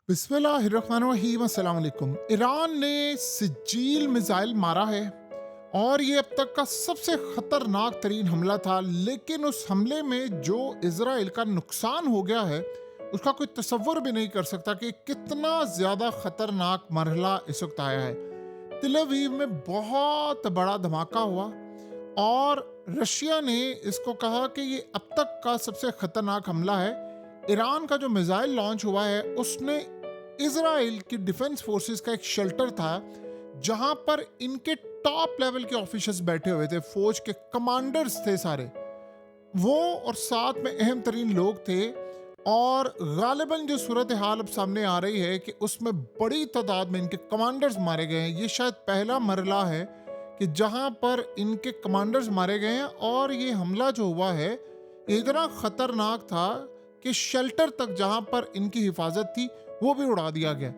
बिस्मिल्लाहिर्रहमानिर्रहीम अस्सलाम वालेकुम। ईरान ने सिजील मिसाइल मारा है और ये अब तक का सबसे खतरनाक तरीन हमला था, लेकिन उस हमले में जो इजराइल का नुकसान हो गया है उसका कोई तसव्वुर भी नहीं कर सकता कि कितना ज्यादा खतरनाक मरहला इस वक्त आया है। तिल अवीव में बहुत बड़ा धमाका हुआ और रशिया ने इसको कहा कि ये अब तक का सबसे खतरनाक हमला है। ईरान का जो मिसाइल लॉन्च हुआ है उसने इजराइल की डिफेंस फोर्सेस का एक शेल्टर था जहां पर इनके टॉप लेवल के ऑफिसर्स बैठे हुए थे, फौज के कमांडर्स थे सारे वो, और साथ में अहम तरीन लोग थे। और गालिबन जो सूरत हाल अब सामने आ रही है कि उसमें बड़ी तादाद में इनके कमांडर्स मारे गए हैं। ये शायद पहला मरला है कि जहां पर इनके कमांडर्स मारे गए हैं, और ये हमला जो हुआ है ये इतना खतरनाक था कि शेल्टर तक जहां पर इनकी हिफाजत थी वो भी उड़ा दिया गया।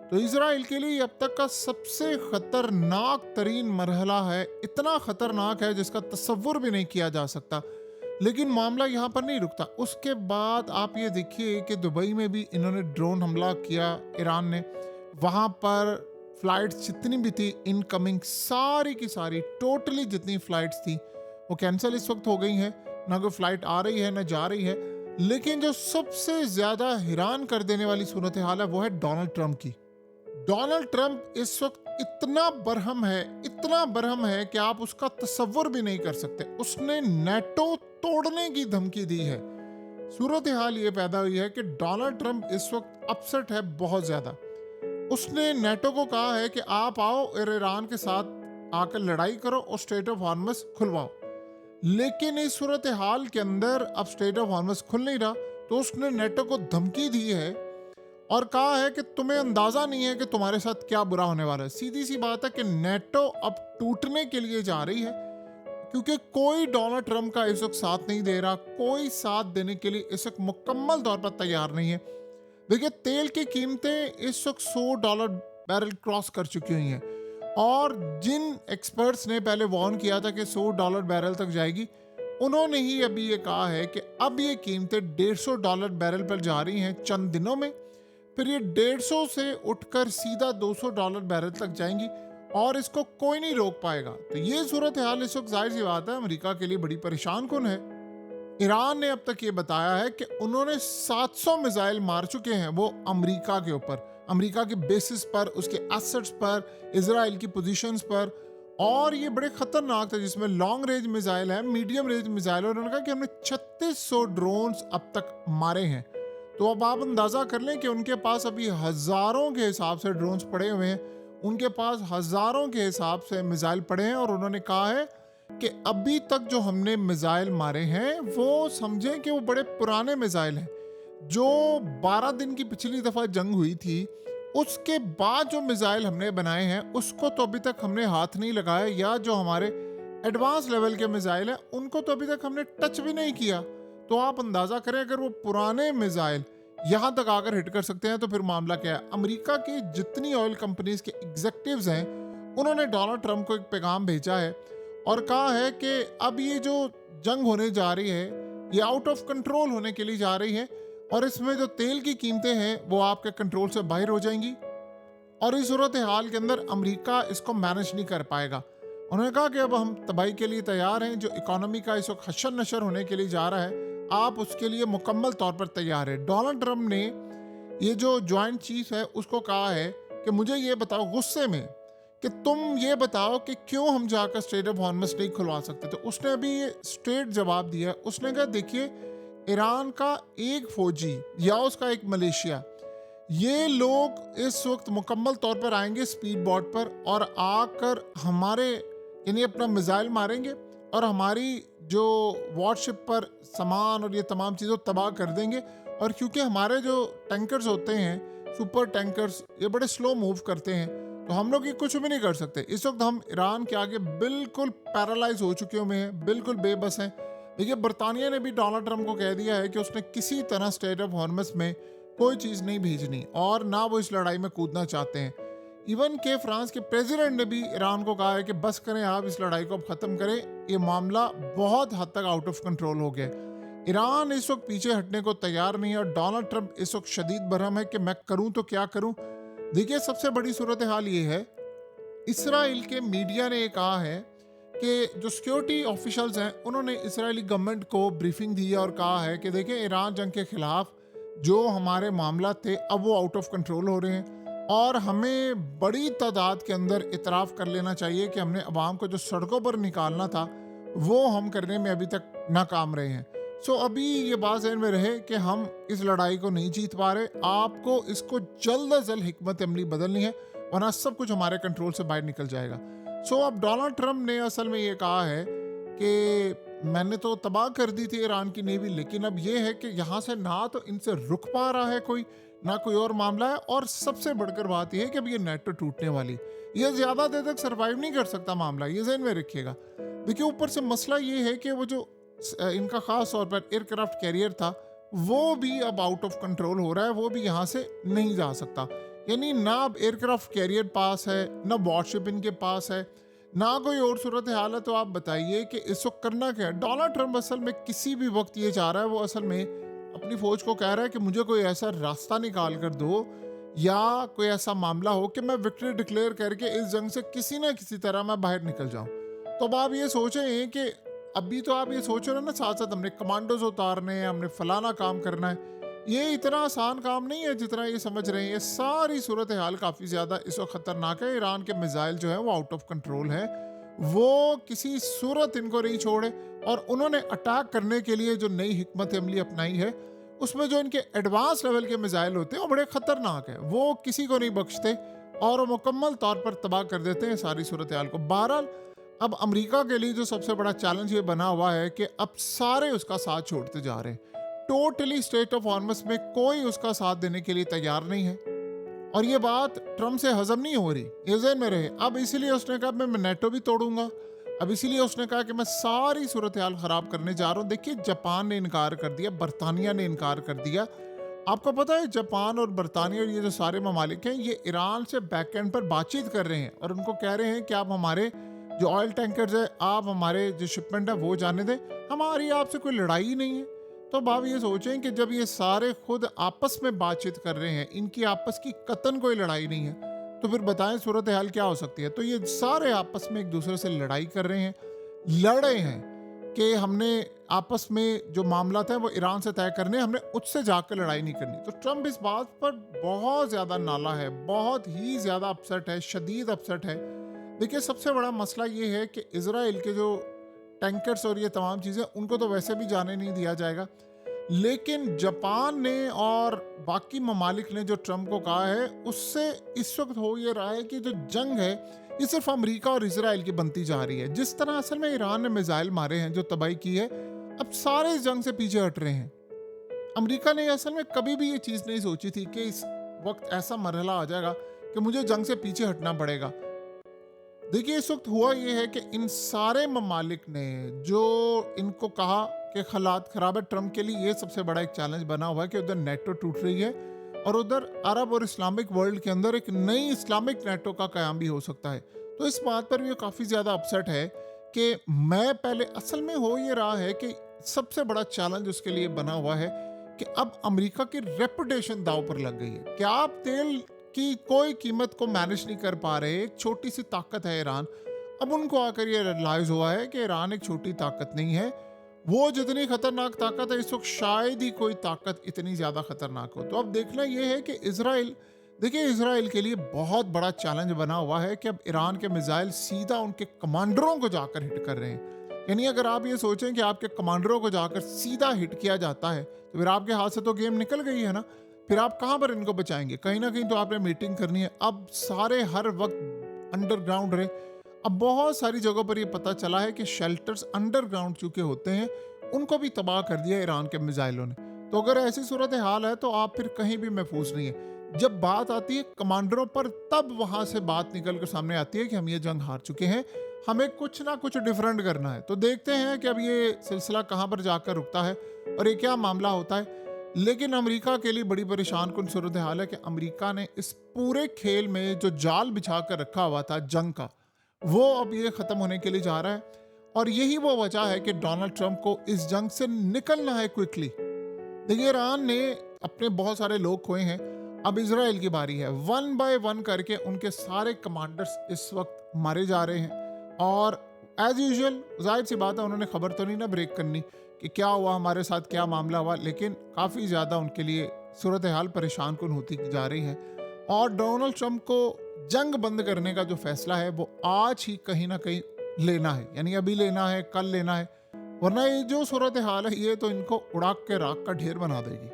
तो इसराइल के लिए अब तक का सबसे खतरनाक तरीन मरहला है, इतना खतरनाक है जिसका तसव्वुर भी नहीं किया जा सकता। लेकिन मामला यहाँ पर नहीं रुकता। उसके बाद आप ये देखिए कि दुबई में भी इन्होंने ड्रोन हमला किया ईरान ने। वहाँ पर फ्लाइट्स जितनी भी थी इनकमिंग, सारी की सारी टोटली जितनी फ्लाइट्स थी वो कैंसिल इस वक्त हो गई हैं। ना कोई फ्लाइट आ रही है ना जा रही है। लेकिन जो सबसे ज्यादा हैरान कर देने वाली सूरत हाल है वो है डोनाल्ड ट्रंप की। डोनाल्ड ट्रंप इस वक्त इतना बरहम है कि आप उसका तसव्वुर भी नहीं कर सकते। उसने नेटो तोड़ने की धमकी दी है। सूरत हाल ये पैदा हुई है कि डोनाल्ड ट्रंप इस वक्त अपसेट है बहुत ज्यादा। उसने नेटो को कहा है कि आप आओ और ईरान के साथ आकर लड़ाई करो और स्ट्रेट ऑफ हॉर्मस खुलवाओ। लेकिन इस सूरत हाल के अंदर अब स्ट्रेट ऑफ हॉर्मस खुल नहीं रहा, तो उसने नेटो को धमकी दी है और कहा है कि तुम्हें अंदाजा नहीं है कि तुम्हारे साथ क्या बुरा होने वाला है। सीधी सी बात है कि नेटो अब टूटने के लिए जा रही है, क्योंकि कोई डोनाल्ड ट्रंप का इस वक्त साथ नहीं दे रहा, कोई साथ देने के लिए इस वक्त मुकम्मल तौर पर तैयार नहीं है। देखिए, तेल की कीमतें इस वक्त $100 बैरल क्रॉस कर चुकी हुई हैं, और जिन एक्सपर्ट्स ने पहले वार्न किया था कि $100 बैरल तक जाएगी, उन्होंने ही अभी ये कहा है कि अब ये कीमतें $150 बैरल पर जा रही हैं चंद दिनों में। फिर ये 150 से उठकर सीधा $200 बैरल तक जाएंगी और इसको कोई नहीं रोक पाएगा। तो ये सूरत हाल इस वक्त जाहिर सी बात है अमेरिका के लिए बड़ी परेशान कुन है। ईरान ने अब तक ये बताया है कि उन्होंने 700 मिसाइल मार चुके हैं वो अमेरिका के ऊपर, अमेरिका के बेसिस पर, उसके एसेट्स पर, इजराइल की पोजीशंस पर। और ये बड़े खतरनाक थे, जिसमें लॉन्ग रेंज मिसाइल है, मीडियम रेंज मिसाइल है। उन्होंने कहा कि हमने 3600 ड्रोन्स अब तक मारे हैं। तो अब आप अंदाजा कर लें कि उनके पास अभी हजारों के हिसाब से ड्रोन्स पड़े हुए हैं, उनके पास हजारों के हिसाब से मिसाइल पड़े हैं। और उन्होंने कहा है कि अभी तक जो हमने मिसाइल मारे हैं वो समझें कि वो बड़े पुराने मिसाइल हैं। जो 12 दिन की पिछली दफा जंग हुई थी उसके बाद जो मिसाइल हमने बनाए हैं उसको तो अभी तक हमने हाथ नहीं लगाया, या जो हमारे एडवांस लेवल के मिसाइल हैं उनको तो अभी तक हमने टच भी नहीं किया। तो आप अंदाजा करें अगर वो पुराने मिसाइल यहां तक आकर हिट कर सकते हैं तो फिर मामला क्या है। अमेरिका की जितनी ऑयल कंपनीज के एग्जेक्टिव्स हैं उन्होंने डोनाल्ड ट्रंप को एक पैगाम भेजा है और कहा है कि अब ये जो जंग होने जा रही है ये आउट ऑफ कंट्रोल होने के लिए जा रही है, और इसमें जो तेल की कीमतें हैं वो आपके कंट्रोल से बाहर हो जाएंगी, और इस सूरत हाल के अंदर अमेरिका इसको मैनेज नहीं कर पाएगा। उन्होंने कहा कि अब हम तबाही के लिए तैयार हैं। जो इकोनॉमी का इस वक्त हशर नशर होने के लिए जा रहा है, आप उसके लिए मुकम्मल तौर पर तैयार है। डोनाल्ड ट्रंप ने ये जो ज्वाइंट चीफ है उसको कहा है कि मुझे ये बताओ गुस्से में कि तुम ये बताओ कि क्यों हम जाकर स्ट्रेट ऑफ हॉर्मस नहीं खुलवा सकते। तो उसने अभी ये स्ट्रेट जवाब दिया। उसने कहा देखिए, ईरान का एक फौजी या उसका एक मलेशिया, ये लोग इस वक्त मुकम्मल तौर पर आएंगे स्पीड बोट पर और आकर हमारे यानी अपना मिसाइल मारेंगे और हमारी जो वॉरशिप पर सामान और ये तमाम चीज़ों तबाह कर देंगे। और क्योंकि हमारे जो टैंकर्स होते हैं, सुपर टैंकर्स, ये बड़े स्लो मूव करते हैं, तो हम लोग ये कुछ भी नहीं कर सकते। इस वक्त हम ईरान के आगे बिल्कुल पैरालाइज हो चुके हुए हैं, बिल्कुल बेबस हैं। देखिए, बरतानिया ने भी डोनाल्ड ट्रंप को कह दिया है कि उसने किसी तरह स्ट्रेट ऑफ हॉर्मस में कोई चीज़ नहीं भेजनी और ना वो इस लड़ाई में कूदना चाहते हैं। इवन के फ्रांस के प्रेसिडेंट ने भी ईरान को कहा है कि बस करें, आप इस लड़ाई को अब ख़त्म करें, ये मामला बहुत हद तक आउट ऑफ कंट्रोल हो गया। ईरान इस वक्त पीछे हटने को तैयार नहीं है और डोनाल्ड ट्रंप इस वक्त शदीद बरहम है कि मैं करूं तो क्या करूं। देखिए, सबसे बड़ी सूरत हाल ये है, इसराइल के मीडिया ने ये कहा है कि जो सिक्योरिटी ऑफिशियल्स हैं उन्होंने इसराइली गवर्नमेंट को ब्रीफिंग दी है और कहा है कि देखिए, ईरान जंग के खिलाफ जो हमारे मामला थे अब वो आउट ऑफ कंट्रोल हो रहे हैं और हमें बड़ी तादाद के अंदर इतराफ़ कर लेना चाहिए कि हमने अवाम को जो सड़कों पर निकालना था वो हम करने में अभी तक नाकाम रहे हैं। सो अभी ये बात ज़हन में रहे कि हम इस लड़ाई को नहीं जीत पा रहे, आपको इसको जल्द अज जल्द हिकमत अमली बदलनी है वरना सब कुछ हमारे कंट्रोल से बाहर निकल जाएगा। सो अब डोनाल्ड ट्रंप ने असल में ये कहा है कि मैंने तो तबाह कर दी थी ईरान की नेवी, लेकिन अब ये है कि यहाँ से ना तो इनसे रुक पा रहा है कोई, ना कोई और मामला है, और सबसे बढ़कर बात यह है कि अब ये नेटो टूटने वाली, ये ज़्यादा देर तक सर्वाइव नहीं कर सकता मामला, ये ज़हन में रखिएगा। देखिए, ऊपर से मसला ये है कि वो जो इनका ख़ास तौर पर एयरक्राफ्ट कैरियर था वो भी अब आउट ऑफ कंट्रोल हो रहा है, वो भी यहाँ से नहीं जा सकता। यानी ना अब एयरक्राफ्ट कैरियर पास है, ना वॉरशिप इनके पास है, ना कोई और सूरत हाल है। तो आप बताइए कि इस वक्त करना क्या है। डोनाल्ड ट्रंप असल में किसी भी वक्त ये चाह रहा है, वो असल में अपनी फौज को कह रहा है कि मुझे कोई ऐसा रास्ता निकाल कर दो या कोई ऐसा मामला हो कि मैं विक्ट्री डिक्लेयर करके इस जंग से किसी ना किसी तरह मैं बाहर निकल जाऊं। तो अब आप ये सोचें कि अभी तो आप ये सोच रहे हैं ना, साथ साथ हमने कमांडोज उतारने हैं, हमने फलाना काम करना है, ये इतना आसान काम नहीं है जितना ये समझ रहे हैं। ये सारी सूरत हाल काफ़ी ज़्यादा इस वक्त ख़तरनाक है। ईरान के मिसाइल जो है वो आउट ऑफ कंट्रोल है, वो किसी सूरत इनको नहीं छोड़े, और उन्होंने अटैक करने के लिए जो नई हिकमत अमली अपनाई है उसमें जो इनके एडवांस लेवल के मिसाइल होते हैं वो बड़े ख़तरनाक है, वो किसी को नहीं बख्शते और वो मुकम्मल तौर पर तबाह कर देते हैं सारी सूरत हाल को। बहरहाल अब अमेरिका के लिए जो सबसे बड़ा चैलेंज ये बना हुआ है कि अब सारे उसका साथ छोड़ते जा रहे हैं। टोटली स्टेट ऑफ हॉर्मस में कोई उसका साथ देने के लिए तैयार नहीं है, और ये बात ट्रंप से हजम नहीं हो रही, ये ज़हन में रहे। अब इसीलिए उसने कहा मैं नेटो भी तोड़ूंगा, अब इसीलिए उसने कहा कि मैं सारी सूरत हाल ख़राब करने जा रहा हूँ। देखिए, जापान ने इनकार कर दिया, बरतानिया ने इनकार कर दिया। आपको पता है जापान और बरतानिया और ये जो सारे ममालिक हैं ये ईरान से बैक एंड पर बातचीत कर रहे हैं और उनको कह रहे हैं कि आप हमारे जो ऑयल टैंकर्स है, आप हमारे जो शिपमेंट है वो जाने दें, हमारी आपसे कोई लड़ाई ही नहीं है। तो अब आप ये सोचें कि जब ये सारे खुद आपस में बातचीत कर रहे हैं, इनकी आपस की कतन कोई लड़ाई नहीं है, तो फिर बताएं सूरत हाल क्या हो सकती है। तो ये सारे आपस में एक दूसरे से लड़ाई कर रहे हैं, लड़े हैं कि हमने आपस में जो मामला था वो ईरान से तय करने, हमने उससे जाकर लड़ाई नहीं करनी। तो ट्रंप इस बात पर बहुत ज़्यादा नाला है, बहुत ही ज़्यादा अपसेट है, शदीद अपसेट है। देखिए, सबसे बड़ा मसला ये है कि इजराइल के जो टैंकर्स और ये तमाम चीज़ें उनको तो वैसे भी जाने नहीं दिया जाएगा, लेकिन जापान ने और बाकी ममालिक ने जो ट्रंप को कहा है उससे इस वक्त हो ये रहा है कि जो जंग है ये सिर्फ अमेरिका और इजराइल की बनती जा रही है। जिस तरह असल में ईरान ने मिसाइल मारे हैं, जो तबाही की है, अब सारे इस जंग से पीछे हट रहे हैं। अमेरिका ने असल में कभी भी ये चीज़ नहीं सोची थी कि इस वक्त ऐसा मरहला आ जाएगा कि मुझे जंग से पीछे हटना पड़ेगा। देखिए, इस वक्त हुआ ये है कि इन सारे ममालिक ने जो इनको कहा कि हालात ख़राब है, ट्रंप के लिए ये सबसे बड़ा एक चैलेंज बना हुआ है कि उधर नेटो टूट रही है और उधर अरब और इस्लामिक वर्ल्ड के अंदर एक नई इस्लामिक नेटो का क़याम भी हो सकता है। तो इस बात पर भी काफ़ी ज़्यादा अपसेट है कि मैं पहले असल में हो ये रहा है कि सबसे बड़ा चैलेंज उसके लिए बना हुआ है कि अब अमेरिका की रेपुटेशन दांव पर लग गई है कि आप तेल की कोई कीमत को मैनेज नहीं कर पा रहे। एक छोटी सी ताकत है ईरान, अब उनको आकर ये रियलाइज हुआ है कि ईरान एक छोटी ताकत नहीं है, वो जितनी खतरनाक ताकत है इस वक्त शायद ही कोई ताकत इतनी ज़्यादा खतरनाक हो। तो अब देखना ये है कि इजराइल, देखिए इजराइल के लिए बहुत बड़ा चैलेंज बना हुआ है कि अब ईरान के मिसाइल सीधा उनके कमांडरों को जाकर हिट कर रहे हैं। यानी अगर आप ये सोचें कि आपके कमांडरों को जाकर सीधा हिट किया जाता है तो फिर आपके हाथ से तो गेम निकल गई है ना, फिर आप कहाँ पर इनको बचाएंगे? कहीं ना कहीं तो आपने मीटिंग करनी है। अब सारे हर वक्त अंडरग्राउंड रहे। अब बहुत सारी जगहों पर ये पता चला है कि शेल्टर्स अंडरग्राउंड चुके होते हैं, उनको भी तबाह कर दिया ईरान के मिसाइलों ने। तो अगर ऐसी सूरत हाल है तो आप फिर कहीं भी महफूज नहीं है। जब बात आती है कमांडरों पर, तब वहां से बात निकल कर सामने आती है कि हम ये जंग हार चुके हैं, हमें कुछ ना कुछ डिफरेंट करना है। तो देखते हैं कि अब ये सिलसिला कहाँ पर जाकर रुकता है और ये क्या मामला होता है। लेकिन अमेरिका के लिए बड़ी परेशान कुन सूरत हाल है कि अमेरिका ने इस पूरे खेल में जो जाल बिछा कर रखा हुआ था जंग का, वो अब ये ख़त्म होने के लिए जा रहा है। और यही वो वजह है कि डोनाल्ड ट्रंप को इस जंग से निकलना है क्विकली। देखिए, ईरान ने अपने बहुत सारे लोग खोए हैं, अब इसराइल की बारी है। वन बाय वन करके उनके सारे कमांडर्स इस वक्त मारे जा रहे हैं और एज यूजुअल जाहिर सी बात है, उन्होंने खबर तो नहीं ना ब्रेक करनी कि क्या हुआ हमारे साथ, क्या मामला हुआ, लेकिन काफ़ी ज़्यादा उनके लिए सूरत हाल परेशान कुन होती जा रही है। और डोनाल्ड ट्रंप को जंग बंद करने का जो फैसला है वो आज ही कहीं ना कहीं लेना है, यानी अभी लेना है, कल लेना है, वरना ये जो सूरत हाल है ये तो इनको उड़ा के राख का ढेर बना देगी।